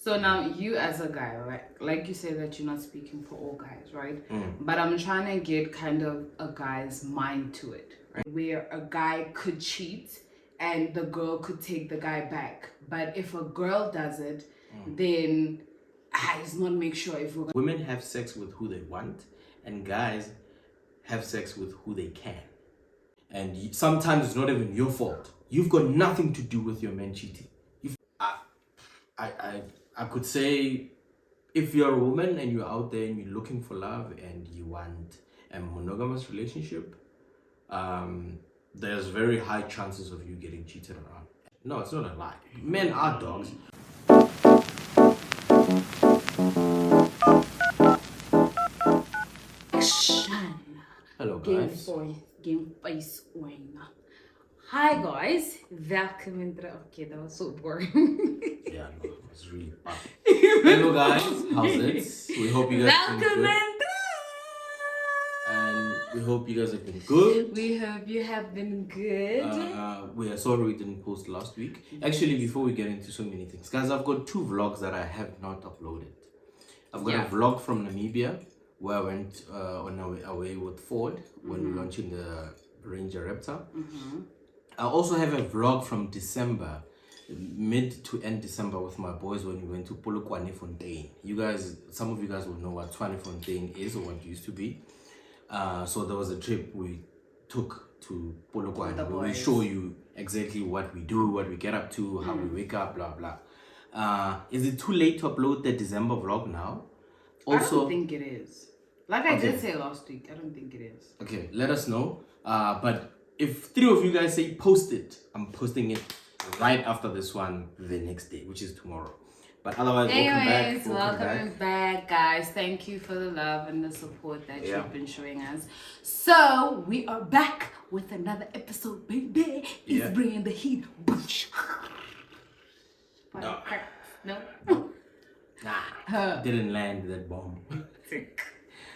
So now you as a guy, like you say that you're not speaking for all guys, right? But I'm trying to get kind of a guy's mind to it, right? Where a guy could cheat and the girl could take the guy back. But if a girl does it, then it's not make sure if we're Women have sex with who they want, and guys have sex with who they can. And sometimes it's not even your fault. You've got nothing to do with your man cheating. I could say, if you're a woman and you're out there and you're looking for love and you want a monogamous relationship, there's very high chances of you getting cheated on. No, it's not a lie. Men are dogs. Hello guys. Game face winner. Hi guys, welcome in the... Okay, that was so boring. Yeah, no, it was really bad. Hello guys, how's it? We hope you guys have been good. And we hope you guys have been good. We hope you have been good. We are sorry we didn't post last week. Actually, before we get into so many things, guys, I've got 2 vlogs that I have not uploaded. I've got a vlog from Namibia where I went on our way with Ford when we launched in the Ranger Raptor. I also have a vlog from December, mid to end December, with my boys when we went to Polokwane Fontaine. You guys, some of you guys will know what Tshwane Fontaine is or what it used to be. So there was a trip we took to Polokwane where we show you exactly what we do, what we get up to, how we wake up, blah blah. Is it too late to upload the December vlog now? Also, I don't think it is. Like I did say last week, I don't think it is. Okay, let us know. But if 3 of you guys say post it, I'm posting it right after this one the next day, which is tomorrow. But otherwise, welcome back, guys. Thank you for the love and the support that you've been showing us. So we are back with another episode, baby. He's bringing the heat. No. Nah, didn't land that bomb.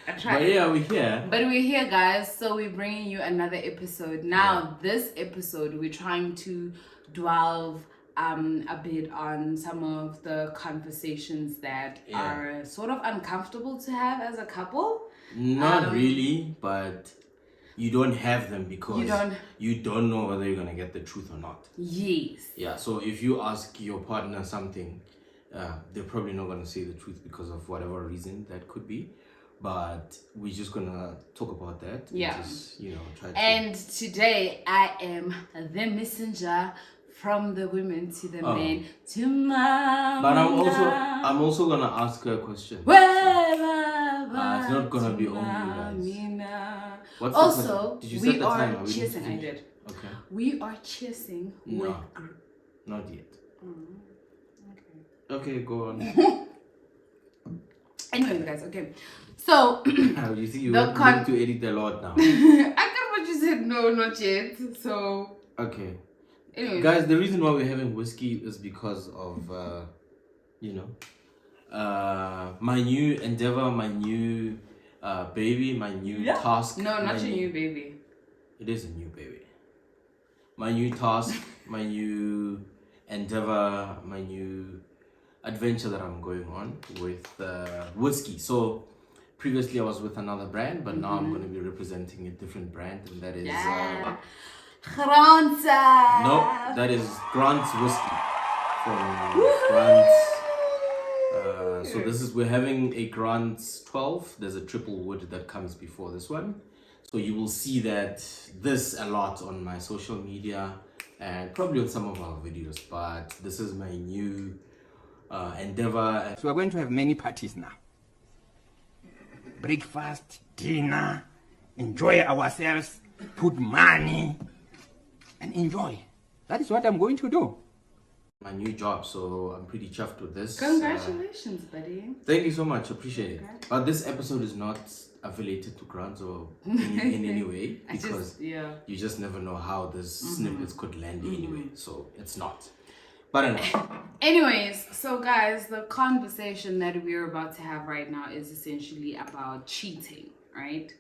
I tried. But yeah, we're here. But we're here, guys. So we're bringing you another episode. Now, this episode, we're trying to delve a bit on some of the conversations that are sort of uncomfortable to have as a couple. Not really, but you don't have them because you don't know whether you're gonna get the truth or not. Yes. Yeah. So if you ask your partner something, they're probably not gonna say the truth because of whatever reason that could be. But we're just gonna talk about that. Yeah. And just, try to... And today I am the messenger from the women to the men to mama. But I'm also gonna ask her a question. It's not gonna be only you guys. What's also, did you set the time? Are chasing. I did. Okay. We are chasing with. Not yet. Okay, go on. Anyway, guys. Okay. So. You see, you want to edit a lot now. I got what you said. No, not yet. So. Okay. Anyway. Guys, the reason why we're having whiskey is because of, my new endeavor, my new baby, my new task. No, not your new baby. It is a new baby. My new task, my new endeavor, my new adventure that I'm going on with whiskey. So previously I was with another brand, but now I'm going to be representing a different brand, and that is Grant's. No, that is Grant's whiskey from Grant's. So we're having a Grant's 12. There's a triple wood that comes before this one. So you will see this a lot on my social media and probably on some of our videos. But this is my new endeavor. So we're going to have many parties now. Breakfast, dinner, enjoy ourselves, put money, and enjoy. That is what I'm going to do. My new job, so I'm pretty chuffed with this. Congratulations, buddy. Thank you so much, appreciate it. But this episode is not affiliated to Grants or in any way, because you just never know how this snippets could land anyway, so it's not. But enough. Anyways, so guys, the conversation that we're about to have right now is essentially about cheating, right?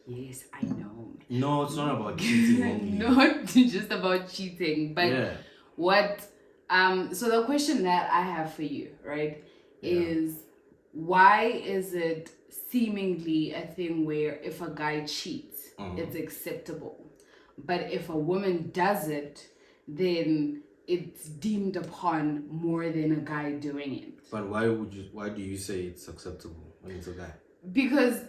Yes, I know. No, it's not about cheating only. Not just about cheating, but what So the question that I have for you, right, is why is it seemingly a thing where if a guy cheats, it's acceptable, but if a woman does it, then it's deemed upon more than a guy doing it? But why do you say it's acceptable when it's a guy? Because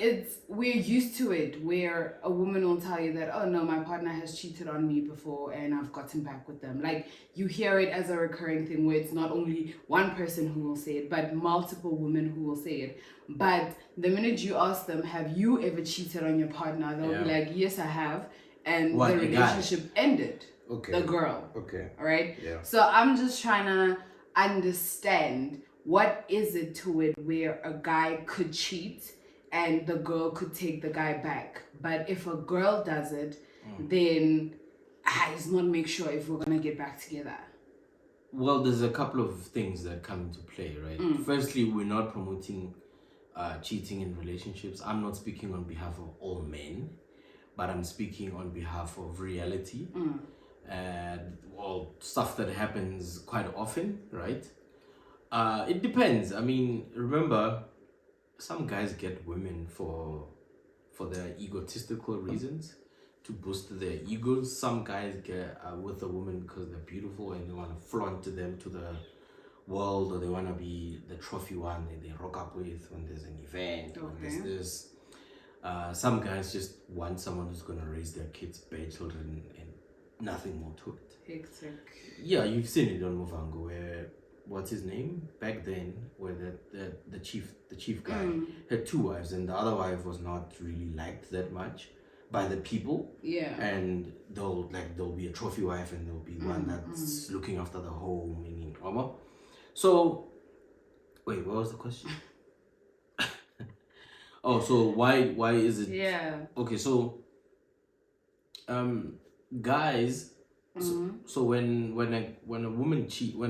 we're used to it, where a woman will tell you that, oh no, my partner has cheated on me before and I've gotten back with them. Like, you hear it as a recurring thing where it's not only one person who will say it, but multiple women who will say it. But the minute you ask them, have you ever cheated on your partner, they'll be like, yes, I have, and the relationship ended. The girl. Okay. All right. Yeah. So I'm just trying to understand, what is it to it where a guy could cheat and the girl could take the guy back, but if a girl does it, then it's not make sure if we're gonna get back together? Well, there's a couple of things that come into play, right? Firstly, we're not promoting cheating in relationships. I'm not speaking on behalf of all men, but I'm speaking on behalf of reality and stuff that happens quite often, right? It depends. I mean, remember, some guys get women for their egotistical reasons, to boost their egos. Some guys get with a woman because they're beautiful and they want to flaunt to them to the world, or they want to be the trophy one that they rock up with when there's an event, or there's this. Some guys just want someone who's going to raise their kids, bear children, and nothing more to it. Hectic. Yeah, you've seen it on Movango, where what's his name back then, where the chief guy had 2 wives, and the other wife was not really liked that much by the people. Yeah. And there'll be a trophy wife, and there'll be one that's looking after the home, meaning Oma. So wait, what was the question? Oh, so why is it? Yeah. Okay, so guys, so when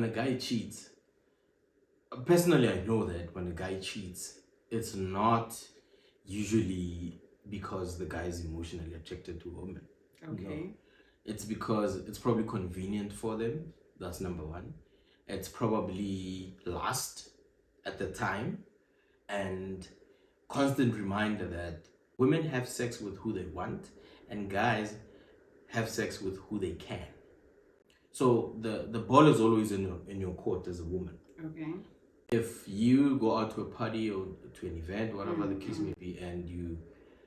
a guy cheats, personally I know that when a guy cheats, it's not usually because the guy is emotionally attracted to a woman. Okay. No. It's because it's probably convenient for them. That's number one. It's probably lust at the time, and constant reminder that women have sex with who they want and guys have sex with who they can. So the ball is always in your court as a woman. Okay. If you go out to a party or to an event, whatever the case may be, and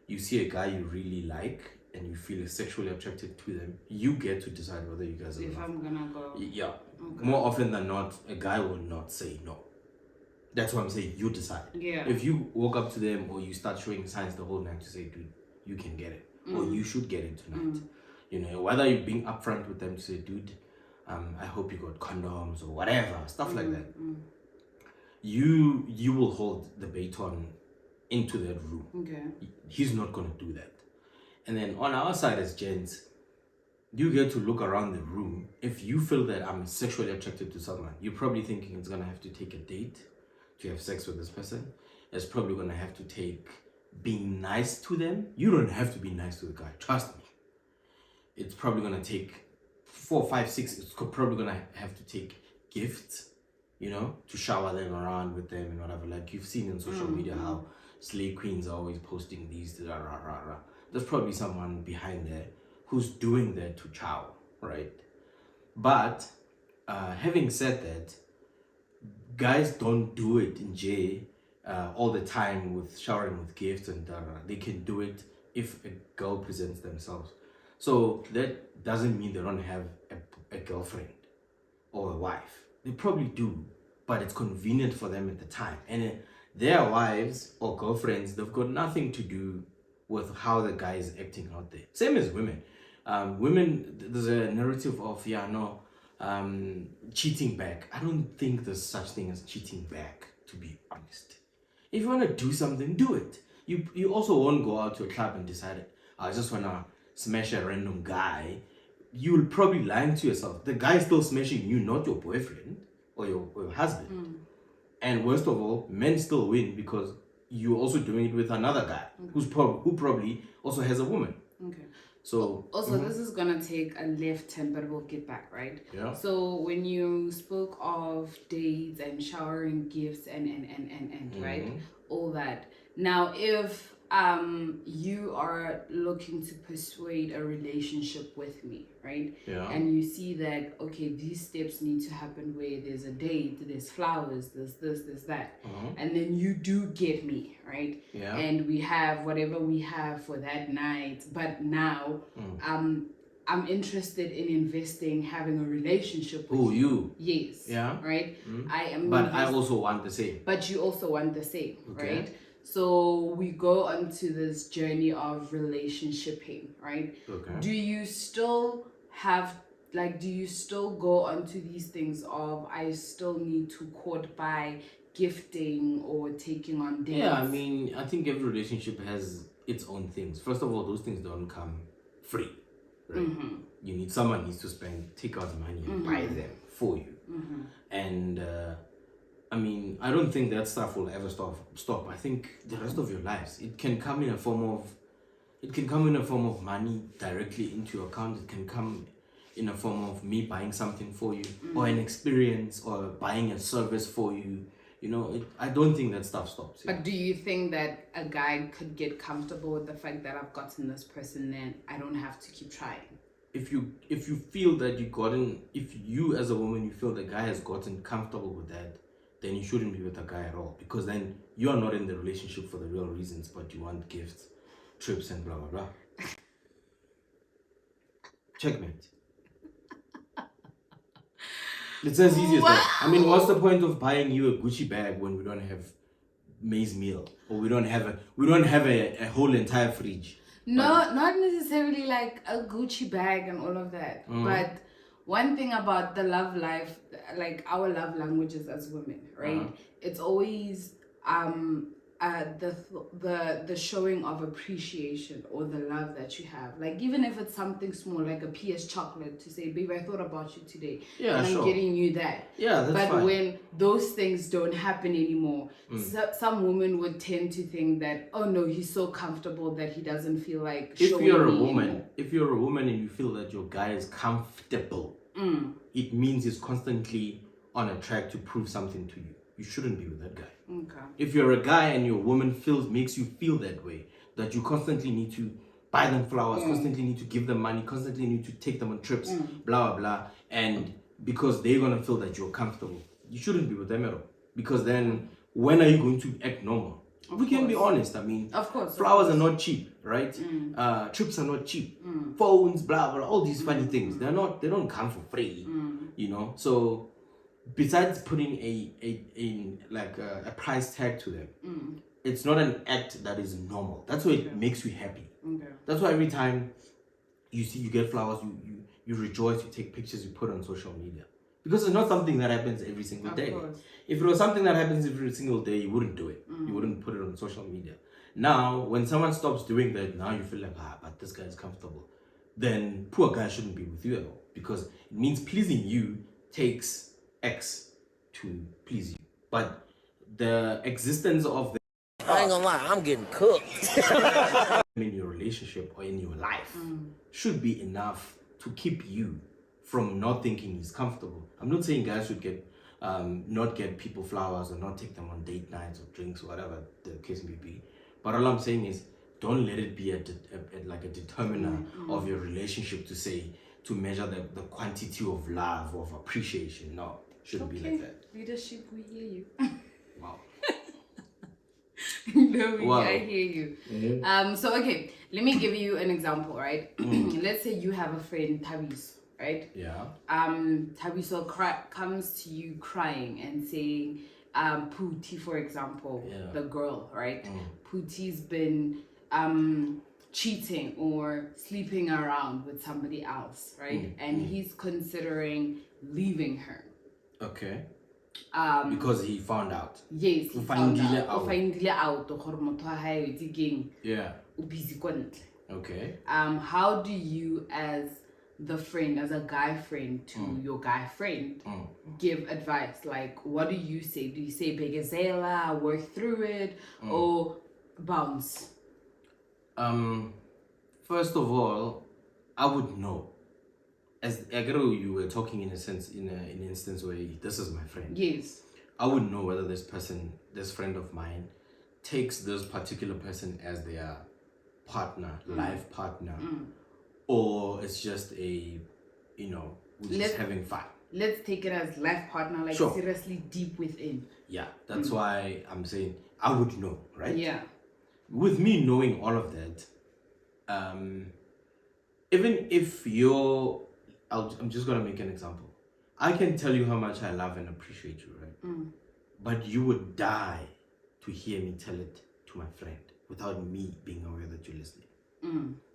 you see a guy you really like and you feel sexually attracted to them, you get to decide whether you guys are if I'm gonna go. Yeah. Okay. More often than not, a guy will not say no. That's what I'm saying. You decide. Yeah. If you walk up to them or you start showing signs the whole night to say, dude, you can get it, or you should get it tonight. You know, whether you're being upfront with them to say, dude, I hope you got condoms or whatever, stuff like that. You will hold the baton into that room. Okay. He's not gonna do that. And then on our side as gents, you get to look around the room. If you feel that I'm sexually attracted to someone, you're probably thinking it's gonna have to take a date to have sex with this person. It's probably gonna have to take being nice to them. You don't have to be nice to the guy, trust me. It's probably gonna take 4, 5, 6. It's probably gonna have to take gifts, you know, to shower them around with them and whatever. Like you've seen in social media how slay queens are always posting these. There's probably someone behind there who's doing that to chow, right? But having said that, guys don't do it in J all the time with showering with gifts and they can do it if a girl presents themselves. So that doesn't mean they don't have a girlfriend or a wife. They probably do, but it's convenient for them at the time. And their wives or girlfriends, they've got nothing to do with how the guy is acting out there. Same as women. Women, there's a narrative of, cheating back. I don't think there's such thing as cheating back, to be honest. If you want to do something, do it. You also won't go out to a club and decide, I just want to smash a random guy. You will probably lying to yourself. The guy is still smashing you, not your boyfriend or your husband. And worst of all, men still win because you're also doing it with another guy who probably also has a woman. Okay. So also, this is gonna take a left turn, but we'll get back, right? Yeah. So when you spoke of dates and showering gifts and right, all that. Now, if you are looking to persuade a relationship with me, right? Yeah. And you see that okay, these steps need to happen where there's a date, there's flowers, there's this, there's that, and then you do get me, right? Yeah. And we have whatever we have for that night, but now I'm interested in investing, having a relationship with you. Yes. Yeah. Right? I am But I also want the same. But you also want the same, Okay. right? So we go onto this journey of relationshiping, right? Okay. Do you still have do you still go onto these things of I still need to court by gifting or taking on dates? Yeah, I mean, I think every relationship has its own things. First of all, those things don't come free, right? You need someone needs to take out money and buy them for you. And I mean, I don't think that stuff will ever stop. I think the rest of your lives, it can come in a form of money directly into your account. It can come in a form of me buying something for you, or an experience, or buying a service for you. You know, I don't think that stuff stops. But do you think that a guy could get comfortable with the fact that I've gotten this person, then I don't have to keep trying? If you feel that if you as a woman, you feel the guy has gotten comfortable with that, then you shouldn't be with a guy at all, because then you are not in the relationship for the real reasons, but you want gifts, trips, and blah blah blah. Checkmate. It's as easy as that. I mean, what's the point of buying you a Gucci bag when we don't have maize meal, or we don't have a whole entire fridge? No, not necessarily like a Gucci bag and all of that. But one thing about the love life, like our love languages as women, right? It's always the showing of appreciation or the love that you have. Like even if it's something small, like a PS chocolate, to say, babe, I thought about you today. Yeah, and I'm sure. getting you that. Yeah, that's but fine. when those things don't happen anymore, some women would tend to think that, oh no, he's so comfortable that he doesn't feel like if showing you're a me woman anymore. If you're a woman and you feel that your guy is comfortable, it means he's constantly on a track to prove something to you. You shouldn't be with that guy. Okay. If you're a guy and your woman makes you feel that way, that you constantly need to buy them flowers, constantly need to give them money, constantly need to take them on trips, blah blah blah, and because they're gonna feel that you're comfortable, you shouldn't be with them at all. Because then when are you going to act normal? We can be honest. I mean, of course, flowers are not cheap, right? Trips are not cheap. Phones, blah blah, all these funny things. They don't come for free. You know. So besides putting a price tag to them, it's not an act that is normal. That's why it makes you happy. Okay. That's why every time you get flowers, you rejoice, you take pictures, you put on social media. Because it's not something that happens every single day. Course. If it was something that happens every single day, you wouldn't do it. You wouldn't put it on social media. Now, when someone stops doing that, now you feel like, but this guy is comfortable. Then poor guy shouldn't be with you at all. Because it means pleasing you takes X to please you. But the existence of I ain't gonna lie, I'm getting cooked. in your relationship or in your life should be enough to keep you from not thinking he's comfortable. I'm not saying guys should not get people flowers or not take them on date nights or drinks or whatever the case may be. But all I'm saying is, don't let it be a determiner of your relationship to measure the quantity of love, of appreciation. No, shouldn't be like that. Leadership, we hear you. Wow. No, I hear you. Mm-hmm. So okay, let me give you an example, right? Let's say you have a friend, Tabiso, right? Yeah. Tabiso comes to you crying and saying, Pootie, for example, the girl, right? Pootie's been cheating or sleeping around with somebody else, right? And he's considering leaving her. Okay. Because he found out. Yes, he found out. Yeah. Busy kwa ntle. Okay. How do you, as the friend, as a guy friend to your guy friend, give advice? Like, what do you say? Do you say begazela, work through it, or bounce? First of all, I would know. As I get you were talking in a sense, in an instance where this is my friend. Yes. I would know whether this friend of mine, takes this particular person as their partner, life partner, or it's just a, we're just having fun. Let's take it as life partner, like Sure. seriously deep within. Yeah, that's why I'm saying I would know, right? Yeah. With me knowing all of that, even if I'm just gonna make an example. I can tell you how much I love and appreciate you, right? But you would die to hear me tell it to my friend without me being aware that you're listening.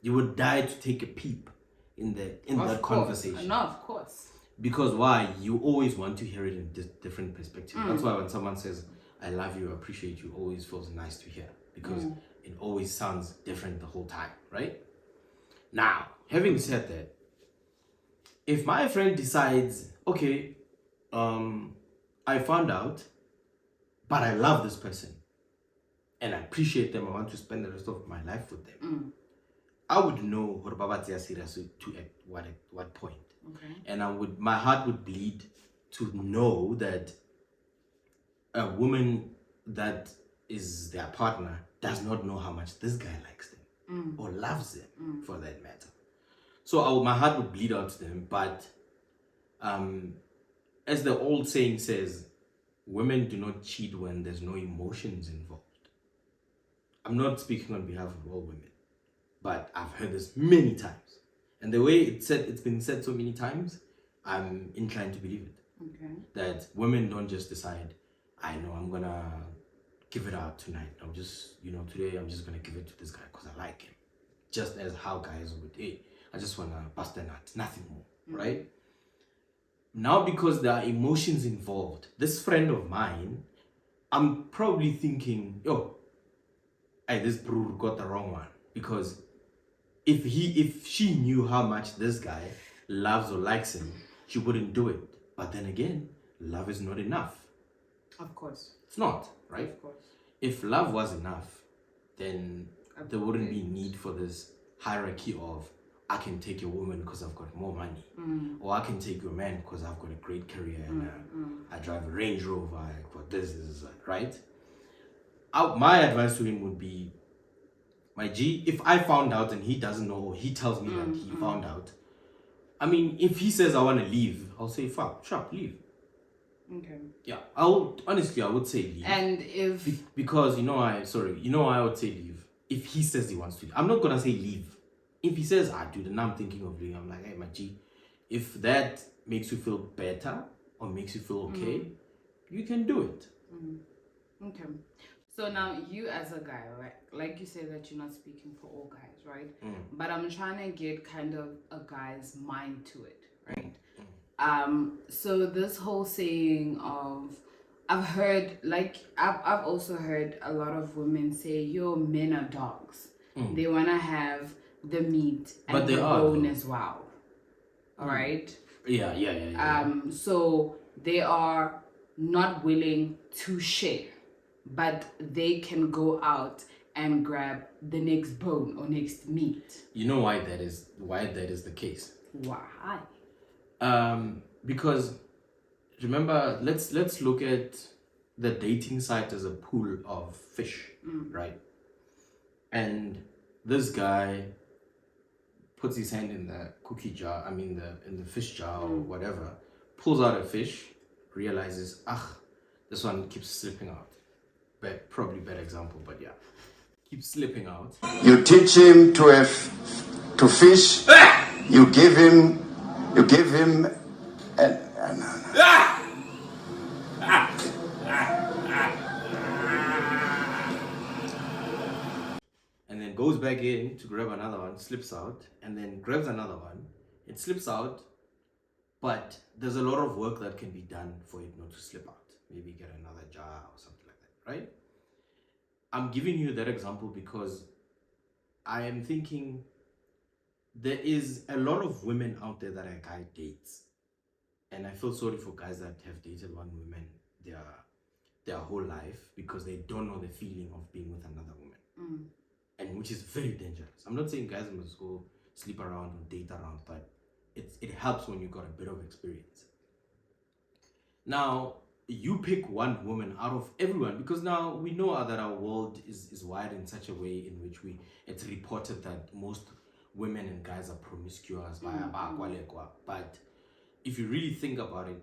You would die to take a peep in that conversation. No, of course. Because why? You always want to hear it in different perspectives. That's why when someone says, I love you, I appreciate you, always feels nice to hear. Because it always sounds different the whole time, right? Now, having said that, if my friend decides, okay, I found out, but I love this person and I appreciate them, I want to spend the rest of my life with them, I would know at what point. Okay. And my heart would bleed to know that a woman that is their partner does not know how much this guy likes them or loves them for that matter. So my heart would bleed out to them, but as the old saying says, women do not cheat when there's no emotions involved. I'm not speaking on behalf of all women, but I've heard this many times. And the way it's been said so many times, I'm inclined to believe it. Okay. That women don't just decide, I know I'm gonna give it out tonight. I'm just, today I'm just gonna give it to this guy because I like him. Just as how guys would, hey, I just wanna bust a nut, nothing more, right? Now, because there are emotions involved, this friend of mine, I'm probably thinking, hey, this bro got the wrong one. Because if she knew how much this guy loves or likes him, she wouldn't do it. But then again, love is not enough. Of course. It's not, right? Of course. If love was enough, then there wouldn't be need for this hierarchy of, I can take your woman because I've got more money, or I can take your man because I've got a great career and I drive a Range Rover. I've got this, right? My advice to him would be, my G, if I found out and he doesn't know, or he tells me that he found out, I mean, if he says I want to leave, I'll say, fuck, sharp, leave. Okay. Yeah, I would say leave. And if... Because, I would say leave. If he says he wants to leave. I'm not going to say leave. If he says, dude, and I'm thinking of leaving, I'm like, hey, my G, if that makes you feel better or makes you feel okay, you can do it. Okay. So now you as a guy, right? Like you said that you're not speaking for all guys, right? But I'm trying to get kind of a guy's mind to it, right? So this whole saying of, I've also heard a lot of women say, men are dogs. They want to have the meat and But they the are, bone though. as well. All right? Yeah. So they are not willing to share, but they can go out and grab the next bone or next meat. You know why that is the case? Why? Because remember, let's look at the dating site as a pool of fish, right? And this guy puts his hand in the cookie jar, in the fish jar or whatever, pulls out a fish, realizes, this one keeps slipping out. Probably bad example, but yeah. Keeps slipping out. You teach him to fish. You give him And then goes back in to grab another one, slips out, and then grabs another one. It slips out, but there's a lot of work that can be done for it not to slip out. Maybe get another jar or something like that, right? I'm giving you that example because I am thinking there is a lot of women out there that a guy dates. And I feel sorry for guys that have dated one woman their whole life because they don't know the feeling of being with another woman. And which is very dangerous. I'm not saying guys must go sleep around or date around, but it helps when you got a bit of experience. Now, you pick one woman out of everyone, because now we know that our world is wired in such a way in which it's reported that most women and guys are promiscuous. But if you really think about it,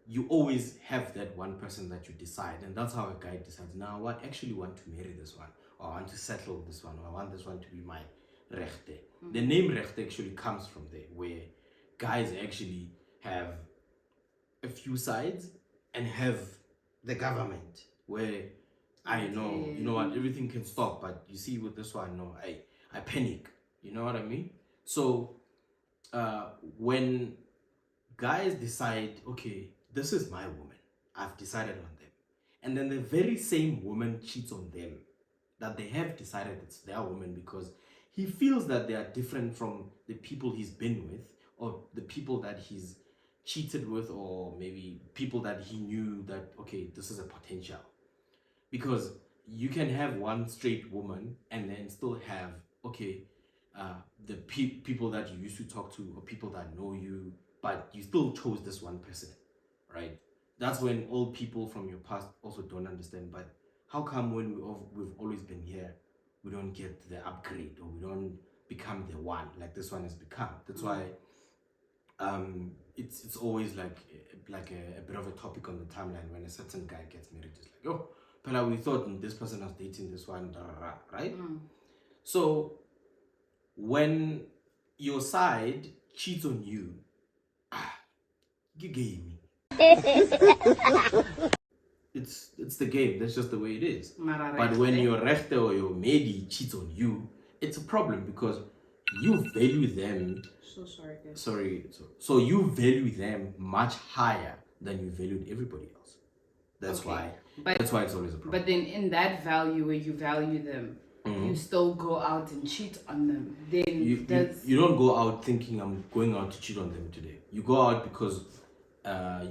you always have that one person that you decide, and that's how a guy decides, now what, actually want to marry this one, or I want to settle this one, or I want this one to be my rechte. The name rechte actually comes from there, where guys actually have a few sides and have the government, where I know, you know what, everything can stop, but you see with this one, no, I panic, you know what I mean? So when guys decide, okay, this is my woman, I've decided on them, and then the very same woman cheats on them, that they have decided it's their woman because he feels that they are different from the people he's been with, or the people that he's cheated with, or maybe people that he knew that, okay, this is a potential. Because you can have one straight woman and then still have, okay, the people that you used to talk to, or people that know you, but you still chose this one person, right? That's when old people from your past also don't understand, but how come when we've always been here, we don't get the upgrade, or we don't become the one like this one has become? That's why it's always like a bit of a topic on the timeline when a certain guy gets married. It's like, oh, Pella, we thought this person was dating this one, right? So when your side cheats on you, you gave me. It's the game. That's just the way it is. But when your rechte or your medi cheats on you, it's a problem, because you value them. So sorry, guys. So you value them much higher than you valued everybody else. That's why it's always a problem. But then in that value where you value them, you still go out and cheat on them. Then you don't go out thinking I'm going out to cheat on them today. You go out because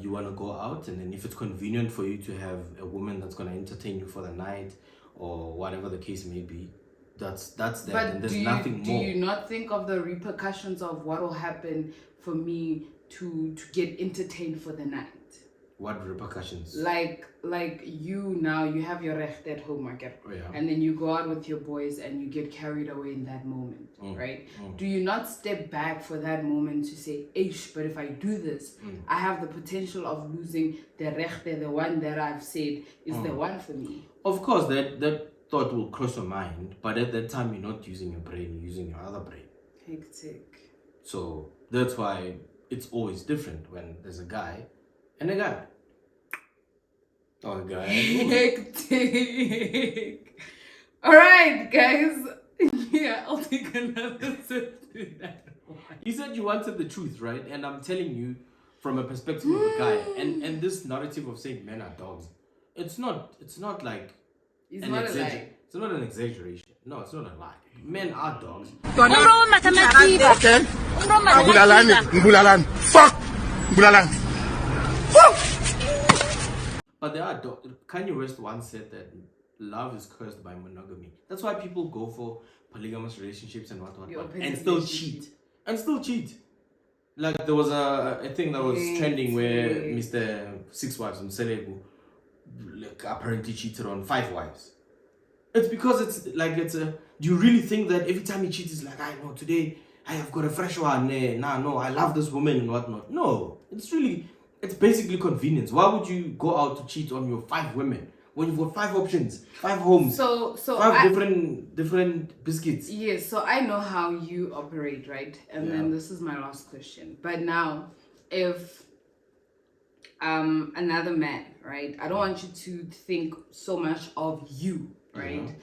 you want to go out, and then if it's convenient for you to have a woman that's going to entertain you for the night, or whatever the case may be, that's that. But and there's nothing more. Do you not think of the repercussions of what will happen for me to get entertained for the night? What repercussions? Like you now, you have your recht at home, and then you go out with your boys and you get carried away in that moment, right? Do you not step back for that moment to say, Eish, but if I do this, I have the potential of losing the recht, the one that I've said is the one for me? Of course, that thought will cross your mind, but at that time you're not using your brain, you're using your other brain. Hectic. So that's why it's always different when there's a guy and a guy. Or a guy. Hectic. All right, guys. Yeah, I'll take another sip to that one. You said you wanted the truth, right? And I'm telling you from a perspective of a guy. And this narrative of saying men are dogs, it's not like it's not a lie. It's not an exaggeration. No, it's not a lie. Men are dogs. But there are dogs. Kanye West once said that love is cursed by monogamy. That's why people go for polygamous relationships and what and still cheat. Like there was a thing that was trending where Mr. Six Wives and Selegu apparently cheated on 5 wives. It's because it's do you really think that every time he cheats is like, I know today I have got a fresh one, no, I love this woman and whatnot? No, it's basically convenience. Why would you go out to cheat on your 5 women when you've got 5 options, 5 homes, so 5 different biscuits? Yes, so I know how you operate, right? And then this is my last question. But now, if another man, right? I don't want you to think so much of you, right?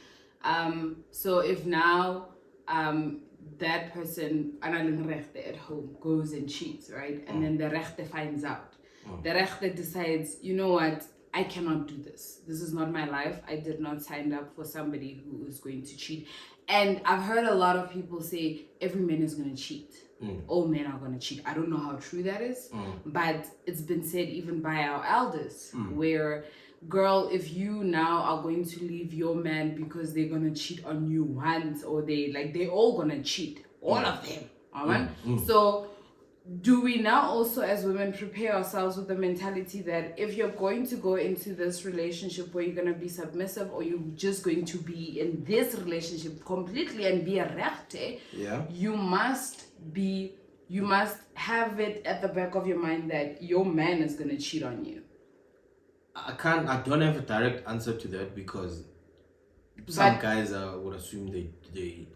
So if now that person at home goes and cheats, right? And then the rechte finds out. The rechte decides, you know what? I cannot do this. This is not my life. I did not sign up for somebody who is going to cheat. And I've heard a lot of people say every man is going to cheat. All men are going to cheat. I don't know how true that is, but it's been said even by our elders, where, girl, if you now are going to leave your man because they're going to cheat on you once, or they're all going to cheat, all of them, Alright? So do we now also as women prepare ourselves with the mentality that if you're going to go into this relationship where you're going to be submissive, or you're just going to be in this relationship completely and be a rechte, you must have it at the back of your mind that your man is going to cheat on you? I don't have a direct answer to that, because some guys would assume they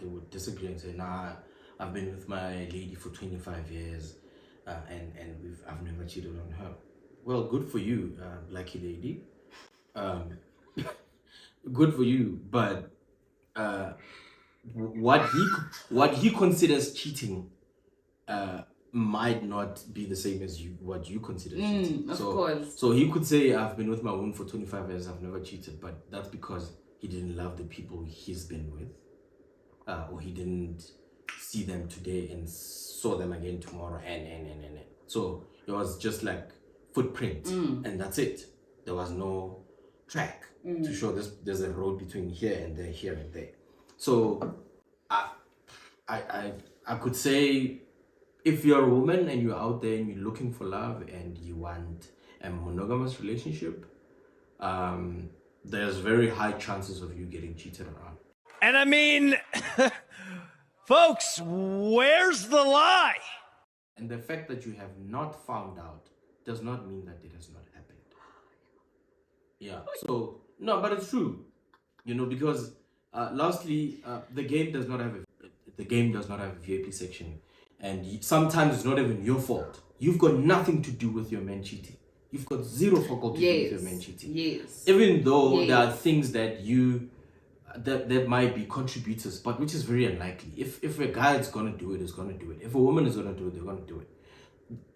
would disagree and say, nah, I've been with my lady for 25 years and I've never cheated on her. Well, good for you, lucky lady. Good for you, but what he considers cheating might not be the same as what you consider cheating. Of course. So he could say, I've been with my woman for 25 years, I've never cheated, but that's because he didn't love the people he's been with, or he didn't see them today and saw them again tomorrow, and. So it was just like footprint, and that's it. There was no track to show there's a road between here and there, here and there. So I could say, if you're a woman and you're out there and you're looking for love and you want a monogamous relationship, there's very high chances of you getting cheated on. And I mean, folks, where's the lie? And the fact that you have not found out does not mean that it has not happened. Yeah, so, no, but it's true. Because lastly, the game does not have a VIP section. And sometimes it's not even your fault. You've got nothing to do with your man cheating. You've got zero faculty to do with your man cheating. Yes. Even though there are things that that might be contributors, but which is very unlikely. If a guy is gonna do it, he's gonna do it. If a woman is gonna do it, they're gonna do it.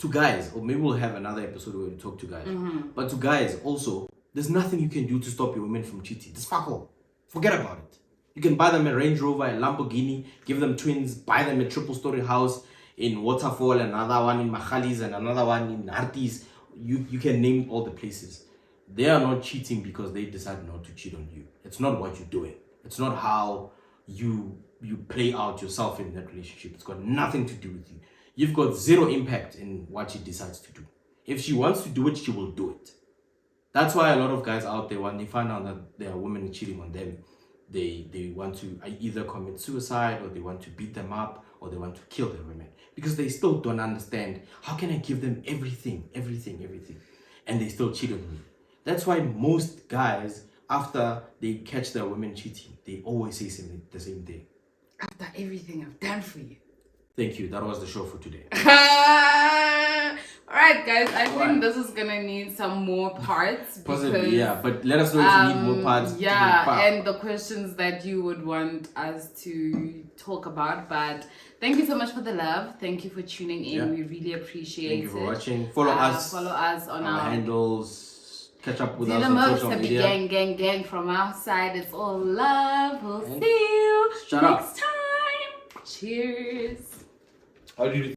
To guys, or maybe we'll have another episode where we talk to guys. But to guys also, there's nothing you can do to stop your women from cheating. Just fuck all. Forget about it. You can buy them a Range Rover, a Lamborghini, give them twins, buy them a triple-story house in Waterfall, another one in Machalis, and another one in Artis. You can name all the places. They are not cheating because they decide not to cheat on you. It's not what you're doing. It's not how you play out yourself in that relationship. It's got nothing to do with you. You've got zero impact in what she decides to do. If she wants to do it, she will do it. That's why a lot of guys out there, when they find out that there are women cheating on them, they want to either commit suicide, or they want to beat them up, or they want to kill their women, because they still don't understand, how can I give them everything, and they still cheat on me. That's why most guys, after they catch their women cheating, they always say the same thing. After everything I've done for you. Thank you. That was the show for today. Alright guys, I think this is gonna need some more parts. Possibly, yeah, but let us know if you need more parts. Yeah, and the questions that you would want us to talk about. But thank you so much for the love. Thank you for tuning in. Yeah. We really appreciate it. Thank you for watching. Follow us on our handles. Catch up with us on social media. Gang from our side. It's all love. We'll see you next time. Cheers. How do you